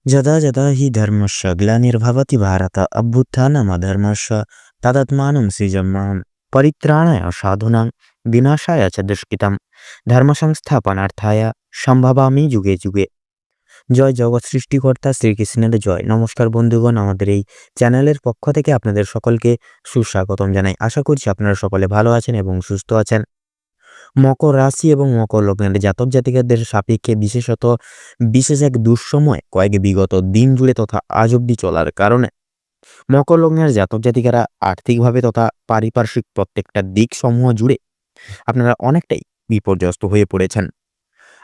यदा यदा हि धर्मस्य ग्लानिर्भवति भारत अभ्युत्थानमधर्मस्य तदात्मानं सृजम्यहं परित्राणाय साधूनां विनाशाय च दुष्कृतं धर्म সংস্থাপনার্থায় সম্ভবামি যুগে যুগে। জয় জগৎ সৃষ্টিকর্তা শ্রীকৃষ্ণের জয়। নমস্কার বন্ধুগণ, আমাদের এই চ্যানেলের পক্ষ থেকে আপনাদের সকলকে সুস্বাগতম জানাই। আশা করছি আপনারা সকলে ভালো আছেন এবং সুস্থ আছেন। মকর রাশি এবং মকর লগ্নের জাতক জাতিকাদের সাপেক্ষে বিশেষ এক দুঃসময় কয়েক বিগত দিন জুড়ে তথা আজ অব্দি চলার কারণে মকর লগ্নের জাতক জাতিকারা আর্থিকভাবে তথা পারিপার্শ্বিক প্রত্যেকটা দিক সমূহ জুড়ে আপনারা অনেকটাই বিপর্যস্ত হয়ে পড়েছেন।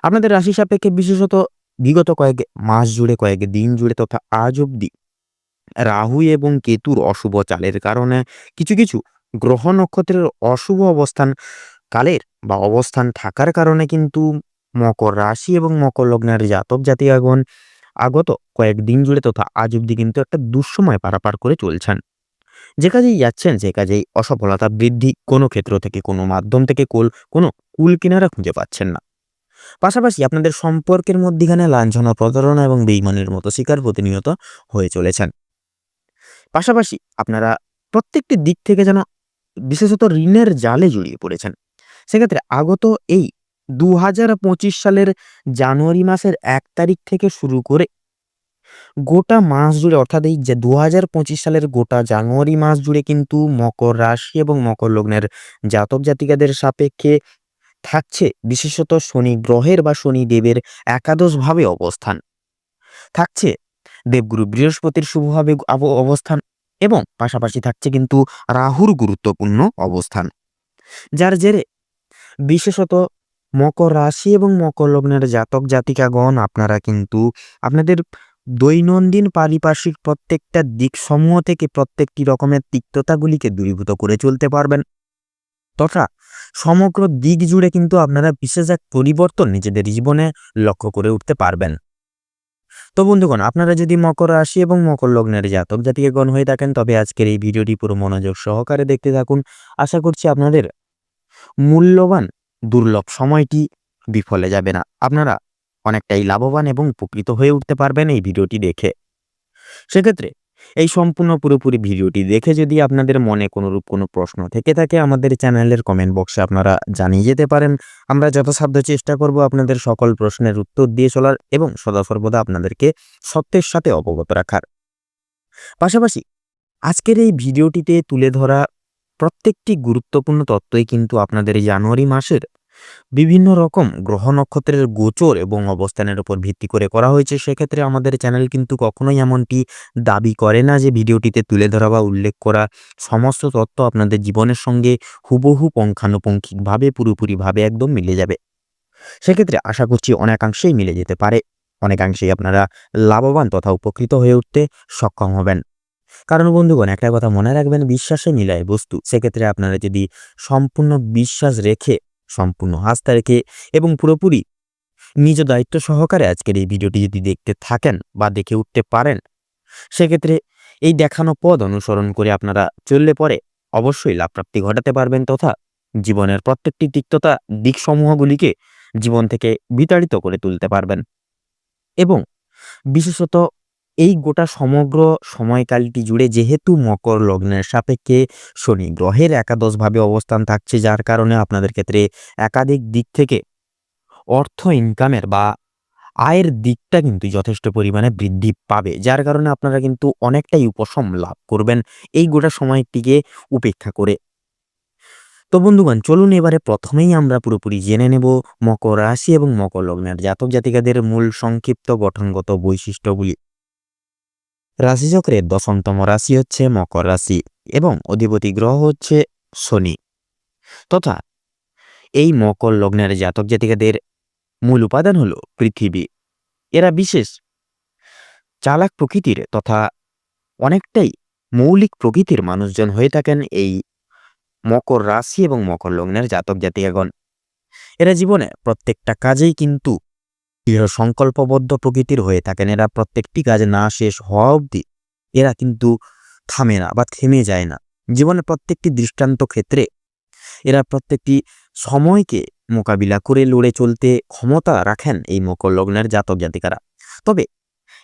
আপনাদের রাশি সাপেক্ষে বিশেষত বিগত কয়েক মাস জুড়ে, কয়েক দিন জুড়ে তথা আজ অব্দি রাহু এবং কেতুর অশুভ চালের কারণে কিছু কিছু গ্রহ নক্ষত্রের অশুভ অবস্থান কালের বা অবস্থান থাকার কারণে কিন্তু মকর রাশি এবং মকর লগ্নের জাতক জাতিকাগণ আগত কয়েকদিন জুড়ে তথা আজ অব্দি কিন্তু একটা দুঃসময় পারাপার করে চলছেন। যে কাজেই যাচ্ছেন সে কাজেই অসফলতা বৃদ্ধি, কোনো ক্ষেত্র থেকে কোনো মাধ্যম থেকে কোনো কুল কিনারা খুঁজে পাচ্ছেন না। পাশাপাশি আপনাদের সম্পর্কের মধ্যিখানে লাঞ্ছনা, প্রতারণা এবং বেইমানির মতো শিকার প্রতিনিয়ত হয়ে চলেছেন। পাশাপাশি আপনারা প্রত্যেকটি দিক থেকে যেন বিশেষত ঋণের জালে জড়িয়ে পড়েছেন। সেক্ষেত্রে আগত এই 2025 সালের জানুয়ারি মাসের 1 তারিখ থেকে শুরু করে গোটা মাস জুড়ে, অর্থাৎ এই যে 2025 সালের গোটা জানুয়ারি মাস জুড়ে কিন্তু মকর রাশি এবং মকর লগ্নের জাতক জাতিকাদের সাপেক্ষে থাকছে বিশেষত শনি গ্রহের বা শনি দেবের একাদশভাবে অবস্থান, থাকছে দেবগুরু বৃহস্পতির শুভভাবে অবস্থান এবং পাশাপাশি থাকছে কিন্তু রাহুর গুরুত্বপূর্ণ অবস্থান, যার জেরে বিশেষত মকর রাশি এবং মকর লগ্নের জাতক জাতিকাগণ আপনারা কিন্তু আপনাদের দৈনন্দিন পারিপার্শ্বিক প্রত্যেকটা দিক সমূহ থেকে প্রত্যেকটি রকমের তিক্ততাগুলিকে দূরীভূত করে চলতে পারবেন তথা সমগ্র দিক জুড়ে কিন্তু আপনারা বিশেষ এক পরিবর্তন নিজেদের জীবনে লক্ষ্য করে উঠতে পারবেন। তো বন্ধুগণ, আপনারা যদি মকর রাশি এবং মকর লগ্নের জাতক জাতিকাগণ হয়ে থাকেন তবে আজকের এই ভিডিওটি পুরো মনোযোগ সহকারে দেখতে থাকুন। আশা করছি আপনাদের মূল্যবান দুর্লভ সময়টি বিফলে যাবে না, আপনারা অনেকটাই লাভবান এবং উপকৃত হয়ে উঠতে পারবেন এই ভিডিওটি দেখে। সেক্ষেত্রে এই সম্পূর্ণ পুরোপুরি ভিডিওটি দেখে যদি আপনাদের মনে কোনোরূপ কোনো প্রশ্ন থেকে থাকে আমাদের চ্যানেলের কমেন্ট বক্সে আপনারা জানিয়ে যেতে পারেন। আমরা যথাসাধ্য চেষ্টা করব আপনাদের সকল প্রশ্নের উত্তর দিয়ে চলার এবং সদাসর্বদা আপনাদেরকে সত্যের সাথে অবগত রাখার। পাশাপাশি আজকের এই ভিডিওটিতে তুলে ধরা প্রত্যেকটি গুরুত্বপূর্ণ তথ্যই কিন্তু আপনাদের জানুয়ারি মাসের বিভিন্ন রকম গ্রহ নক্ষত্রের গোচর এবং অবস্থানের উপর ভিত্তি করে করা হয়েছে। সেক্ষেত্রে আমাদের চ্যানেল কিন্তু কখনোই এমনটি দাবি করে না যে ভিডিওটিতে তুলে ধরা বা উল্লেখ করা সমস্ত তথ্য আপনাদের জীবনের সঙ্গে হুবহু পুঙ্খানুপুঙ্খিকভাবে পুরোপুরিভাবে একদম মিলে যাবে। সেক্ষেত্রে আশা করছি অনেকাংশেই মিলে যেতে পারে, অনেকাংশেই আপনারা লাভবান তথা উপকৃত হয়ে উঠতে সক্ষম হবেন। কারণ বন্ধুগণ, একটা কথা মনে রাখবেন, বিশ্বাসে মিলায় বস্তু। সেক্ষেত্রে আপনারা যদি সম্পূর্ণ বিশ্বাস রেখে, সম্পূর্ণ আস্থা রেখে এবং পুরোপুরি নিজ দায়িত্ব সহকারে আজকের এই ভিডিওটি যদি দেখতে থাকেন বা দেখে উঠতে পারেন, সেক্ষেত্রে এই দেখানো পথ অনুসরণ করে আপনারা চললে পরে অবশ্যই লাভপ্রাপ্তি ঘটাতে পারবেন তথা জীবনের প্রত্যেকটি তিক্ততা দিকসমূহগুলিকে জীবন থেকে বিতাড়িত করে তুলতে পারবেন। এবং বিশেষত এই গোটা সমগ্র সময়কালটি জুড়ে যেহেতু মকর লগ্নের সাপেক্ষে শনি গ্রহের একাদশভাবে অবস্থান থাকছে, যার কারণে আপনাদের ক্ষেত্রে একাধিক দিক থেকে অর্থ ইনকামের বা আয়ের দিকটা কিন্তু যথেষ্ট পরিমাণে বৃদ্ধি পাবে, যার কারণে আপনারা কিন্তু অনেকটাই উপশম লাভ করবেন এই গোটা সময়টিকে উপেক্ষা করে। তো বন্ধুগণ, চলুন এবারে প্রথমেই আমরা পুরোপুরি জেনে নেব মকর রাশি এবং মকর লগ্নের জাতক জাতিকাদের মূল সংক্ষিপ্ত গঠনগত বৈশিষ্ট্যগুলি। রাশিচক্রের 10তম রাশি হচ্ছে মকর রাশি এবং অধিপতি গ্রহ হচ্ছে শনি তথা এই মকর লগ্নের জাতক জাতিকাদের মূল উপাদান হলো পৃথিবী। এরা বিশেষ চালাক প্রকৃতির তথা অনেকটাই মৌলিক প্রকৃতির মানুষজন হয়ে থাকেন এই মকর রাশি এবং মকর লগ্নের জাতক জাতিকাগণ। এরা জীবনে প্রত্যেকটা কাজেই কিন্তু দৃঢ় সংকল্পবদ্ধ প্রকৃতির হয়ে থাকেন। এরা প্রত্যেকটি কাজ না শেষ হওয়া অবধি এরা কিন্তু থামে না বা থেমে যায় না। জীবনের প্রত্যেকটি দৃষ্টান্ত ক্ষেত্রে এরা প্রত্যেকটি সময়কে মোকাবিলা করে লড়ে চলতে ক্ষমতা রাখেন এই মকর লগ্নের জাতক জাতিকারা। তবে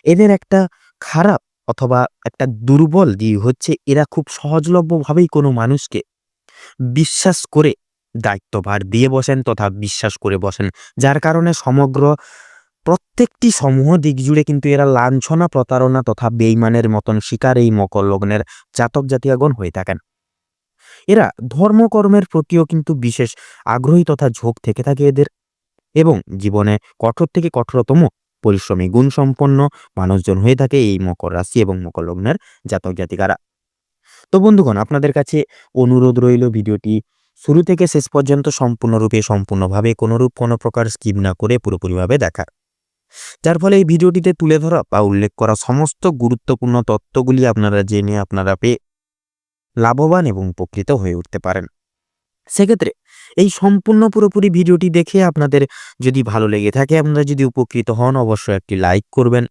এদের একটা খারাপ অথবা একটা দুর্বল দিক হচ্ছে এরা খুব সহজলভ্যভাবেই কোনো মানুষকে বিশ্বাস করে দায়িত্বভার দিয়ে বসেন তথা বিশ্বাস করে বসেন। যার কারণে সমগ্র প্রত্যেকটি সমূহ দিক জুড়ে কিন্তু এরা লাঞ্ছনা, প্রতারণা তথা বেইমানের মতন শিকার এই মকর লগ্নের জাতক জাতিকাগণ হয়ে থাকেন। এরা ধর্মকর্মের প্রতিও কিন্তু বিশেষ আগ্রহী তথা ঝোঁক থেকে থাকে এদের, এবং জীবনে কঠোর থেকে কঠোরতম পরিশ্রমী গুণসম্পন্ন মানুষজন হয়ে থাকে এই মকর রাশি এবং মকর লগ্নের জাতক জাতিকারা। তো বন্ধুগণ, আপনাদের কাছে অনুরোধ রইল ভিডিওটি শুরু থেকে শেষ পর্যন্ত সম্পূর্ণভাবে কোনো প্রকার স্কিপ না করে পুরোপুরিভাবে দেখার, যার ফলে এই ভিডিওটিতে তুলে ধরা বা উল্লেখ করা সমস্ত গুরুত্বপূর্ণ তথ্যগুলি আপনারা জেনে আপনারা পেয়ে লাভবান এবং উপকৃত হয়ে উঠতে পারেন। সেক্ষেত্রে এই সম্পূর্ণ পুরোপুরি ভিডিওটি দেখে আপনাদের যদি ভালো লেগে থাকে, আপনারা যদি উপকৃত হন, অবশ্যই একটি লাইক করবেন।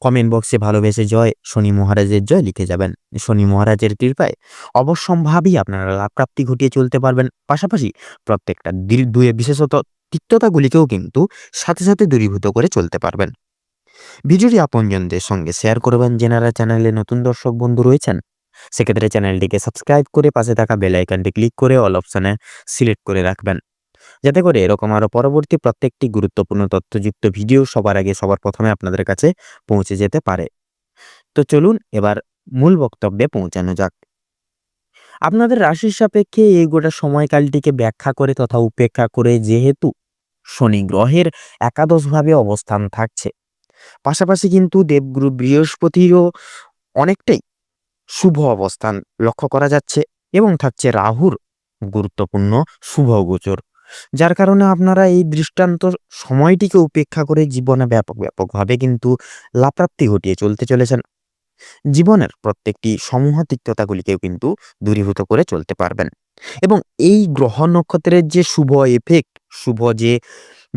কমেন্ট বক্সে ভালোবেসে জয় শনি মহারাজের জয় লিখে যাবেন। শনি মহারাজের কৃপায় অবশ্যম্ভাবী আপনারা লাভ প্রাপ্তি ঘটিয়ে চলতে পারবেন। পাশাপাশি প্রত্যেকটা বিশেষত তিক্ততাগুলিকেও কিন্তু সাথে সাথে দূরীভূত করে চলতে পারবেন। ভিডিওটি আপনজনদের সঙ্গে শেয়ার করবেন। যেনারা চ্যানেলে নতুন দর্শক বন্ধু রয়েছেন, সেক্ষেত্রে চ্যানেলটিকে সাবস্ক্রাইব করে পাশে থাকা বেল আইকনটি ক্লিক করে অল অপশনে সিলেক্ট করে রাখবেন, যাতে করে এরকম আরও পরবর্তী প্রত্যেকটি গুরুত্বপূর্ণ তথ্যযুক্ত ভিডিও সবার আগে সবার প্রথমে আপনাদের কাছে পৌঁছে যেতে পারে। তো চলুন এবার মূল বক্তব্যে পৌঁছানো যাক। আপনাদের রাশির সাপেক্ষে এই গোটা সময়কালটিকে ব্যাখ্যা করে তথা উপেক্ষা করে, যেহেতু শনি গ্রহের একাদশভাবে অবস্থান থাকছে, পাশাপাশি কিন্তু দেবগুরু বৃহস্পতিরও অনেকটাই শুভ অবস্থান লক্ষ্য করা যাচ্ছে এবং থাকছে রাহুর গুরুত্বপূর্ণ শুভ গোচর, যার কারণে আপনারা এই দৃষ্টান্ত সময়টিকে উপেক্ষা করে জীবনে ব্যাপকভাবে কিন্তু লাভপ্রাপ্তি ঘটিয়ে চলতে চলেছেন। জীবনের প্রত্যেকটি সমূহ তিক্ততাগুলিকেও কিন্তু দূরীভূত করে চলতে পারবেন, এবং এই গ্রহ নক্ষত্রের যে শুভ এফেক্ট, শুভ যে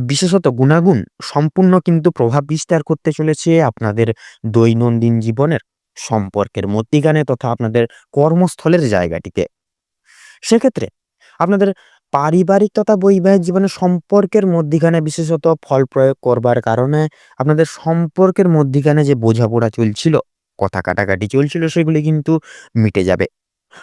বিশেষত গুণাগুণ সম্পূর্ণ কিন্তু প্রভাব বিস্তার করতে চলেছে আপনাদের দৈনন্দিন জীবনের সম্পর্কের মধ্যিখানে তথা আপনাদের কর্মস্থলের জায়গাটিতে। সেক্ষেত্রে আপনাদের পারিবারিক তথা বৈবাহিক জীবনের সম্পর্কের মধ্যিখানে বিশেষত ফল প্রয়োগ করবার কারণে আপনাদের সম্পর্কের মধ্যিখানে যে বোঝাপড়া চলছিল, কথা কাটাকাটি চলছিল, সেগুলি কিন্তু মিটে যাবে।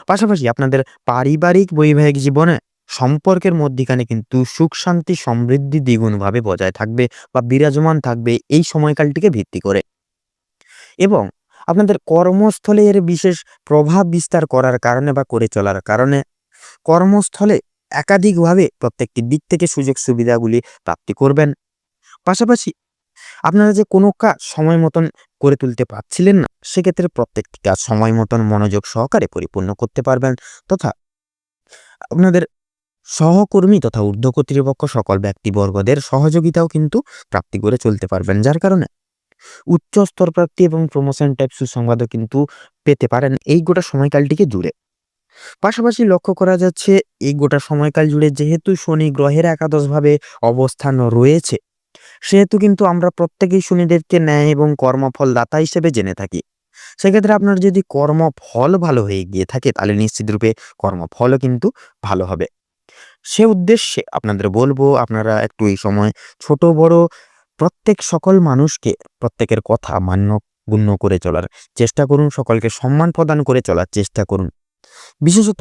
পাশাপাশি আপনাদের পারিবারিক বৈবাহিক জীবনে সম্পর্কের মধ্যিখানে কিন্তু সুখ শান্তি সমৃদ্ধি দ্বিগুণভাবে বজায় থাকবে বা বিরাজমান থাকবে এই সময়কালটিকে ভিত্তি করে, এবং আপনাদের কর্মস্থলে এর বিশেষ প্রভাব বিস্তার করার কারণে বা করে চলার কারণে কর্মস্থলে একাধিকভাবে প্রত্যেকটি দিক থেকে সুযোগ সুবিধাগুলি প্রাপ্তি করবেন। পাশাপাশি আপনারা যে কোনো কাজ সময় মতন করে তুলতে পারছিলেন না, সেক্ষেত্রে প্রত্যেকটি কাজ সময় মতন মনোযোগ সহকারে পরিপূর্ণ করতে পারবেন, তথা আপনাদের সহকর্মী তথা ঊর্ধ্ব কর্তৃপক্ষ সকল ব্যক্তিবর্গদের সহযোগিতাও কিন্তু প্রাপ্তি করে চলতে পারবেন, যার কারণে উচ্চ স্তর প্রাপ্তি এবং প্রমোশন টাইপ সুসংবাদও কিন্তু পেতে পারেন এই গোটা সময়কালটিকে জুড়ে। পাশাপাশি লক্ষ্য করা যাচ্ছে এই গোটা সময়কাল জুড়ে যেহেতু শনি গ্রহের একাদশভাবে অবস্থান রয়েছে, সেহেতু কিন্তু আমরা প্রত্যেকেই শনিদেবকে ন্যায় এবং কর্মফল দাতা হিসেবে জেনে থাকি। সেক্ষেত্রে আপনার যদি কর্মফল ভালো হয়ে গিয়ে থাকে, তাহলে নিশ্চিত রূপে কর্মফলও কিন্তু ভালো হবে। সে উদ্দেশ্যে আপনাদের বলবো, আপনারা একটু এই সময় ছোট বড় প্রত্যেক সকল মানুষকে প্রত্যেকের কথা মান্য গুণ্য করে চলার চেষ্টা করুন, সকলকে সম্মান প্রদান করে চলার চেষ্টা করুন। বিশেষত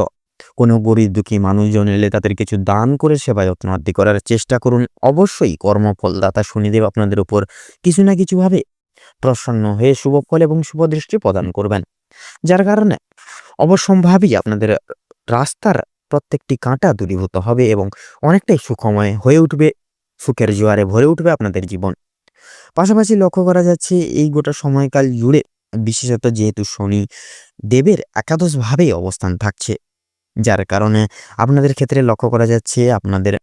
কোনো গরিব দুঃখী মানুষজন এলে তাদের কিছু দান করে সেবা যত্নার্থী করার চেষ্টা করুন। অবশ্যই কর্মফলদাতা শনিদেব আপনাদের উপর কিছু না কিছুভাবে প্রসন্ন হয়ে শুভ ফল এবং শুভ দৃষ্টি প্রদান করবেন, যার কারণে অবশ্যম্ভাবী আপনাদের রাস্তার প্রত্যেকটি কাঁটা দূরীভূত হবে এবং অনেকটাই সুখময় হয়ে উঠবে, সুখের জোয়ারে ভরে উঠবে আপনাদের জীবন। পাশাপাশি লক্ষ্য করা যাচ্ছে এই গোটা সময়কাল জুড়ে বিশেষত যেহেতু শনি দেবের একাদশভাবে অবস্থান থাকছে, যার কারণে আপনাদের ক্ষেত্রে লক্ষ্য করা যাচ্ছে আপনাদের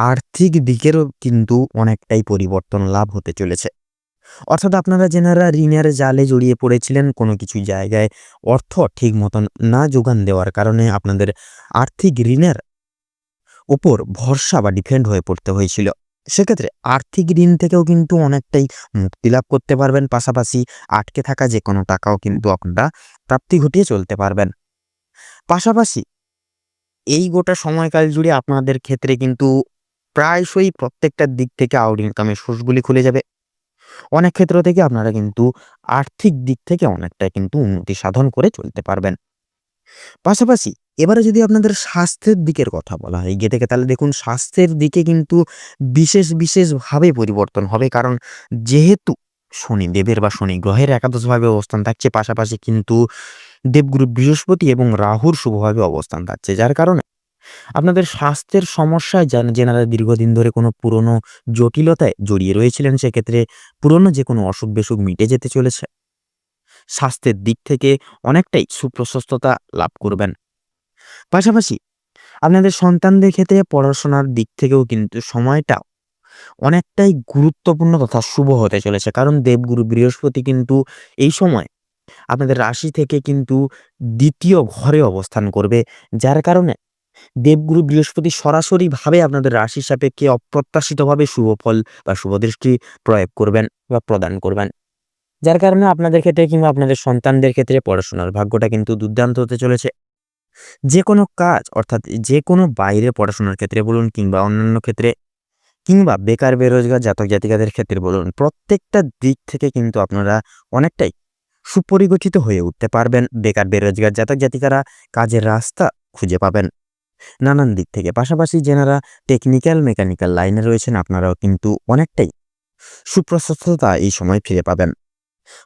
আর্থিক দিকেরও কিন্তু অনেকটাই পরিবর্তন লাভ হতে চলেছে। অর্থাৎ আপনারা যেনারা ঋণের জালে জড়িয়ে পড়েছিলেন, কোনো কিছু জায়গায় অর্থ ঠিক মতন না যোগান দেওয়ার কারণে আপনাদের আর্থিক ঋণের উপর ভরসা বা ডিপেন্ড হয়ে পড়তে হয়েছিল, সেক্ষেত্রে আর্থিক ঋণ থেকেও কিন্তু অনেকটাই মুক্তি লাভ করতে পারবেন। পাশাপাশি আটকে থাকা যে কোনো টাকাও কিন্তু আপনারা প্রাপ্তি ঘটিয়ে চলতে পারবেন। পাশাপাশি এই গোটা সময়কাল জুড়ে আপনাদের ক্ষেত্রে কিন্তু প্রায়শই প্রত্যেকটা দিক থেকে আউট ইনকামের সোর্সগুলি খুলে যাবে। অনেক ক্ষেত্র থেকে আপনারা কিন্তু আর্থিক দিক থেকে অনেকটাই কিন্তু উন্নতি সাধন করে চলতে পারবেন। পাশাপাশি এবারে যদি আপনাদের স্বাস্থ্যের দিকের কথা বলা হয় গিয়ে থেকে, তাহলে দেখুন স্বাস্থ্যের দিকে কিন্তু বিশেষভাবে পরিবর্তন হবে। কারণ যেহেতু শনিদেবের বা শনি গ্রহের একাদশভাবে অবস্থান থাকছে, পাশাপাশি কিন্তু দেবগুরু বৃহস্পতি এবং রাহুর শুভভাবে অবস্থান থাকছে, যার কারণে আপনাদের স্বাস্থ্যের সমস্যায় যেনারা দীর্ঘদিন ধরে কোনো পুরনো জটিলতায় জড়িয়ে রয়েছিলেন, সেক্ষেত্রে পুরনো যে কোনো অসুখ-বিসুখ মিটে যেতে চলেছে। স্বাস্থ্যের দিক থেকে অনেকটাই সুপ্রশস্ততা লাভ করবেন। পাশাপাশি আপনাদের সন্তানদের ক্ষেত্রে পড়াশোনার দিক থেকেও কিন্তু সময়টা অনেকটাই গুরুত্বপূর্ণ তথা শুভ হতে চলেছে। কারণ দেবগুরু বৃহস্পতি কিন্তু এই সময় আপনাদের রাশি থেকে কিন্তু ২য় ঘরে অবস্থান করবে। যার কারণে দেবগুরু বৃহস্পতি সরাসরিভাবে আপনাদের রাশির সাপেক্ষে অপ্রত্যাশিতভাবে শুভ ফল বা শুভদৃষ্টি প্রয়োগ করবেন বা প্রদান করবেন। যার কারণে আপনাদের ক্ষেত্রে কিংবা আপনাদের সন্তানদের ক্ষেত্রে পড়াশোনার ভাগ্যটা কিন্তু দুর্দান্ত হতে চলেছে। যেকোনো কাজ অর্থাৎ যেকোনো বাইরে পড়াশোনার ক্ষেত্রে বলুন কিংবা অন্যান্য ক্ষেত্রে কিংবা বেকার বেরোজগার জাতক জাতিকাদের ক্ষেত্রে বলুন, প্রত্যেকটা দিক থেকে কিন্তু আপনারা অনেকটাই সুপরিগঠিত হয়ে উঠতে পারবেন। বেকার বেরোজগার জাতক জাতিকারা কাজের রাস্তা খুঁজে পাবেন নানান দিক থেকে। পাশাপাশি যেনারা টেকনিক্যাল মেকানিক্যাল লাইনে রয়েছেন, আপনারাও কিন্তু অনেকটাই সুপ্রশস্ততা এই সময় ফিরে পাবেন।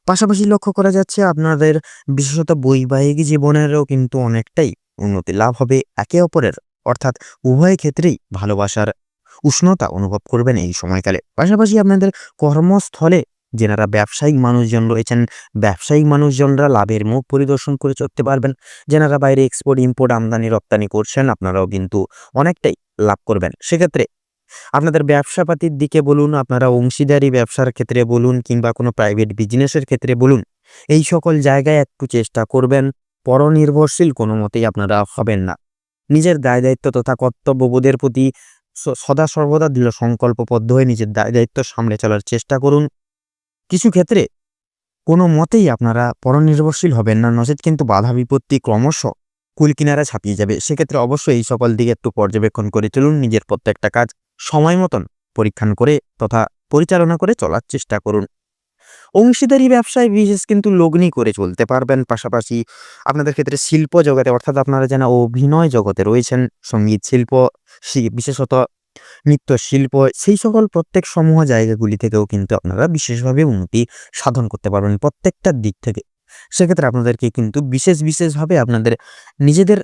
পাশাপাশি লক্ষ্য করা যাচ্ছে আপনাদের বিশেষত বৈবাহিক জীবনেরও কিন্তু অনেকটাই উন্নতি লাভ হবে। একে অপরের অর্থাৎ উভয় ক্ষেত্রেই ভালোবাসার উষ্ণতা অনুভব করবেন এই সময়কালে। পাশাপাশি আপনাদের কর্মস্থলে যেনারা ব্যবসায়িক মানুষজন রয়েছেন, ব্যবসায়িক মানুষজনরা লাভের মুখ পরিদর্শন করে চলতে পারবেন। যেনারা বাইরে এক্সপোর্ট ইম্পোর্ট আমদানি রপ্তানি করছেন, আপনারাও কিন্তু অনেকটাই লাভ করবেন। সেক্ষেত্রে আপনাদের ব্যবসাপাতির দিকে বলুন, আপনারা অংশীদারি ব্যবসার ক্ষেত্রে বলুন কিংবা কোনো প্রাইভেট বিজনেসের ক্ষেত্রে বলুন, এই সকল জায়গায় একটু চেষ্টা করবেন পরনির্ভরশীল কোনো মতেই আপনারা হবেন না। নিজের দায়-দায়িত্ব তথা কর্তব্যবোধের প্রতি সদা সর্বদা দৃঢ় সংকল্পবদ্ধ হয়ে নিজের দায়-দায়িত্ব সামলে চলার চেষ্টা করুন। কিছু ক্ষেত্রে কোনো মতেই আপনারা পরনির্ভরশীল হবেন না, নচেৎ কিন্তু বাধা বিপত্তি ক্রমশ কুলকিনারা ছাপিয়ে যাবে। সেক্ষেত্রে অবশ্যই এই সকল দিকে একটু পর্যবেক্ষণ করে চলুন। নিজের প্রত্যেকটা কাজ সময় মতন পরীক্ষণ করে তথা পরিচালনা করে চলার চেষ্টা করুন। অংশীদারি ব্যবসায় বিশেষ কিন্তু লগ্নি করে চলতে পারবেন। পাশাপাশি আপনাদের ক্ষেত্রে শিল্প জগতে অর্থাৎ আপনারা যারা অভিনয় জগতে রয়েছেন, সঙ্গীত শিল্প, বিশেষত নৃত্যশিল্প, সেই সকল প্রত্যেক সমূহ জায়গাগুলি থেকেও কিন্তু আপনারা বিশেষভাবে উন্নতি সাধন করতে পারবেন প্রত্যেকটা দিক থেকে। সেক্ষেত্রে আপনাদেরকে কিন্তু বিশেষভাবে আপনাদের নিজেদের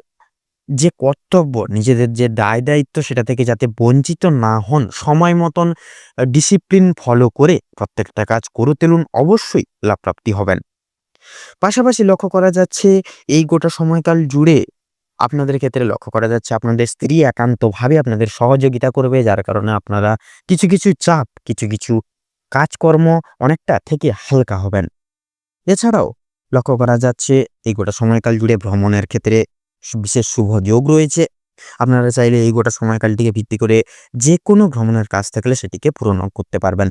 যে কর্তব্য, নিজেদের যে দায়-দায়িত্ব সেটা থেকে যাতে বঞ্চিত না হন, সময় মতন ডিসিপ্লিন ফলো করে প্রত্যেকটা কাজ করে তুলুন, অবশ্যই লাভপ্রাপ্তি হবেন। পাশাপাশি লক্ষ্য করা যাচ্ছে এই গোটা সময়কাল জুড়ে আপনাদের ক্ষেত্রে লক্ষ্য করা যাচ্ছে আপনাদের স্ত্রী একান্তভাবে আপনাদের সহযোগিতা করবে, যার কারণে আপনারা কিছু চাপ, কিছু কাজকর্ম অনেকটা থেকে হালকা হবেন। এছাড়াও লক্ষ্য করা যাচ্ছে এই গোটা সময়কাল জুড়ে ভ্রমণের ক্ষেত্রে বিশেষ শুভ যোগ রয়েছে। আপনারা চাইলে এই গোটা সময়কালটিকে ভিত্তি করে যেকোনো ভ্রমণের কাজ থাকলে সেটিকে পূরণ করতে পারবেন।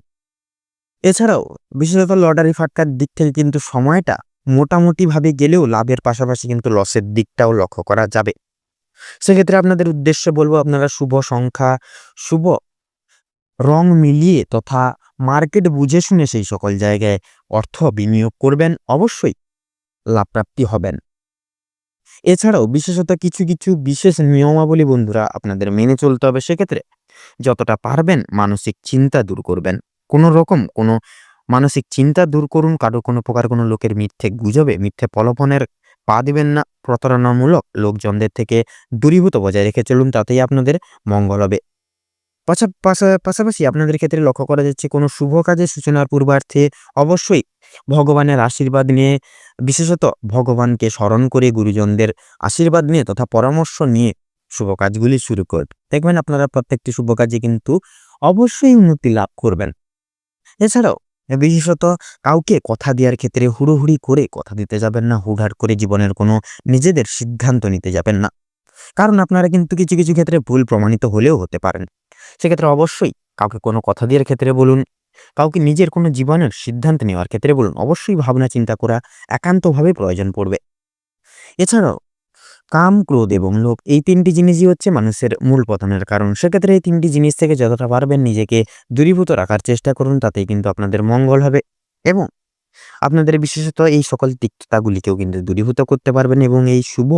এছাড়াও বিশেষত লটারি ফাটকার দিক থেকে কিন্তু সময়টা মোটামুটিভাবে গেলেও লাভের পাশাপাশি কিন্তু লসের দিকটাও লক্ষ্য করা যাবে। সেক্ষেত্রে আপনাদের উদ্দেশ্যে বলবো, আপনারা শুভ সংখ্যা, শুভ রং মিলিয়ে তথা মার্কেট বুঝে শুনে সেই সকল জায়গায় অর্থ বিনিয়োগ করবেন, অবশ্যই লাভপ্রাপ্তি হবেন। এছাড়াও বিশেষত কিছু বিশেষ নিয়মাবলী বন্ধুরা আপনাদের মেনে চলতে হবে। সেক্ষেত্রে যতটা পারবেন মানসিক চিন্তা দূর করবেন। কোনো মানসিক চিন্তা দূর করুন। কোনো প্রকার কোনো লোকের মিথ্যে গুজবে, মিথ্যে প্রলোভনের পা দিবেন না। প্রতারণামূলক লোকজনদের থেকে দূরীভূত বজায় রেখে চলুন, তাতেই আপনাদের মঙ্গল হবে। পাশাপাশি আপনাদের ক্ষেত্রে লক্ষ্য করা যাচ্ছে কোনো শুভ কাজের সূচনার পূর্বার্থে অবশ্যই ভগবানের আশীর্বাদ নিয়ে, বিশেষত ভগবানকে স্মরণ করে গুরুজনদের আশীর্বাদ নিয়ে তথা পরামর্শ নিয়ে শুভ কাজগুলি শুরু করুন। দেখবেন আপনারা প্রত্যেকটি শুভ কাজে কিন্তু অবশ্যই উন্নতি লাভ করবেন। এছাড়াও বিশেষত কাউকে কথা দেওয়ার ক্ষেত্রে হুড়োহুড়ি করে কথা দিতে যাবেন না, হুটহাট করে জীবনের কোনো নিজেদের সিদ্ধান্ত নিতে যাবেন না। কারণ আপনারা কিন্তু কিছু ক্ষেত্রে ভুল প্রমাণিত হলেও হতে পারেন। সেক্ষেত্রে অবশ্যই কাউকে কোনো কথা দেওয়ার ক্ষেত্রে বলুন, কাউকে নিজের কোনো জীবনের সিদ্ধান্ত নেওয়ার ক্ষেত্রে বলুন, অবশ্যই ভাবনা চিন্তা করা একান্তভাবে প্রয়োজন পড়বে। এছাড়াও কাম, ক্রোধ এবং লোভ এই ৩টি জিনিসই হচ্ছে মানুষের মূল পতনের কারণ। সেক্ষেত্রে এই ৩টি জিনিস থেকে যতটা পারবেন নিজেকে দূরীভূত রাখার চেষ্টা করুন, তাতেই কিন্তু আপনাদের মঙ্গল হবে এবং আপনাদের বিশেষত এই সকল তিক্ততাগুলিকেও কিন্তু দূরীভূত করতে পারবেন এবং এই শুভ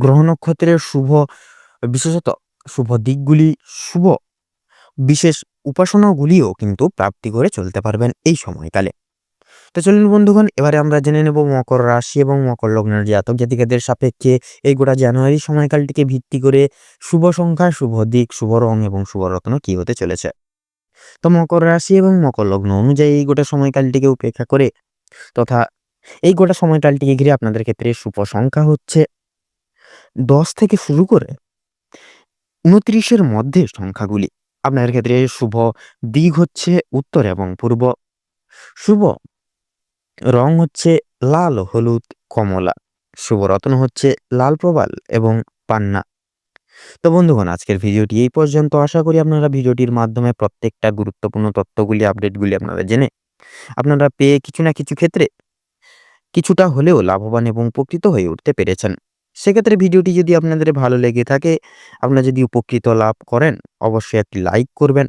গ্রহ নক্ষত্রের বিশেষত শুভ দিকগুলি, শুভ বিশেষ উপাসনাগুলিও কিন্তু প্রাপ্তি করে চলতে পারবেন এই সময়কালে। তো চলুন বন্ধুগণ, এবারে আমরা জেনে নেব মকর রাশি এবং মকর লগ্নের জাতক জাতিকাদের সাপেক্ষে এই গোটা জানুয়ারি সময়কালটিকে ভিত্তি করে শুভ সংখ্যা, শুভ দিক, শুভ রং এবং শুভ রত্ন কি হতে চলেছে। তো মকর রাশি এবং মকর লগ্ন অনুযায়ী এই গোটা সময়কালটিকে উপেক্ষা করে তথা এই গোটা সময়কালটিকে ঘিরে আপনাদের ক্ষেত্রে শুভ সংখ্যা হচ্ছে 10 থেকে শুরু করে 29-এর মধ্যে সংখ্যাগুলি। আপনাদের ক্ষেত্রে শুভ দিক হচ্ছে উত্তর এবং পূর্ব। শুভ রং হচ্ছে লাল, হলুদ, কমলা। শুভ রত্ন হচ্ছে লাল প্রবাল এবং পান্না। তো বন্ধুগণ, আজকের ভিডিওটি এই পর্যন্ত। আশা করি আপনারা ভিডিওটির মাধ্যমে প্রত্যেকটা গুরুত্বপূর্ণ তথ্যগুলি, আপডেটগুলি আপনারা জেনে আপনারা পেয়ে কিছু না কিছু ক্ষেত্রে কিছুটা হলেও লাভবান এবং উপকৃত হয়ে উঠতে পেরেছেন। সেক্ষেত্রে ভিডিওটি যদি আপনাদের ভালো লেগে থাকে, আপনারা যদি উপকৃত লাভ করেন, অবশ্যই একটি লাইক করবেন।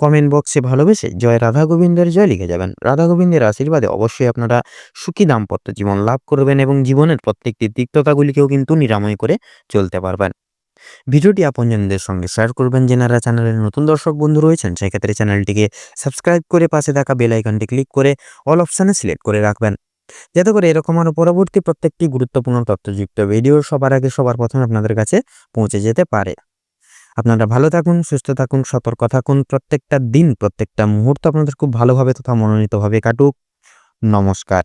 কমেন্ট বক্সে ভালোবেসে জয় রাধা গোবিন্দের জয় লিখে যাবেন। রাধা গোবিন্দের আশীর্বাদে অবশ্যই আপনারা সুখী দাম্পত্য জীবন লাভ করবেন এবং জীবনের প্রত্যেকটি তিক্ততাগুলিকেও কিন্তু নিরাময় করে চলতে পারবেন। ভিডিওটি আপনজনদের সঙ্গে শেয়ার করবেন। যেনারা চ্যানেলের নতুন দর্শক বন্ধু রয়েছেন, সেক্ষেত্রে চ্যানেলটিকে সাবস্ক্রাইব করে পাশে থাকা বেল আইকনটি ক্লিক করে অল অপশানে সিলেক্ট করে রাখবেন, যাতে করে এরকম আরও পরবর্তী প্রত্যেকটি গুরুত্বপূর্ণ তথ্যযুক্ত ভিডিও সবার আগে, সবার প্রথমে আপনাদের কাছে পৌঁছে যেতে পারে। আপনারা ভালো থাকুন, সুস্থ থাকুন, সতর্ক থাকুন। প্রত্যেকটা দিন, প্রত্যেকটা মুহূর্ত আপনাদের খুব ভালোভাবে তথা মনোনীতভাবে কাটুক। নমস্কার।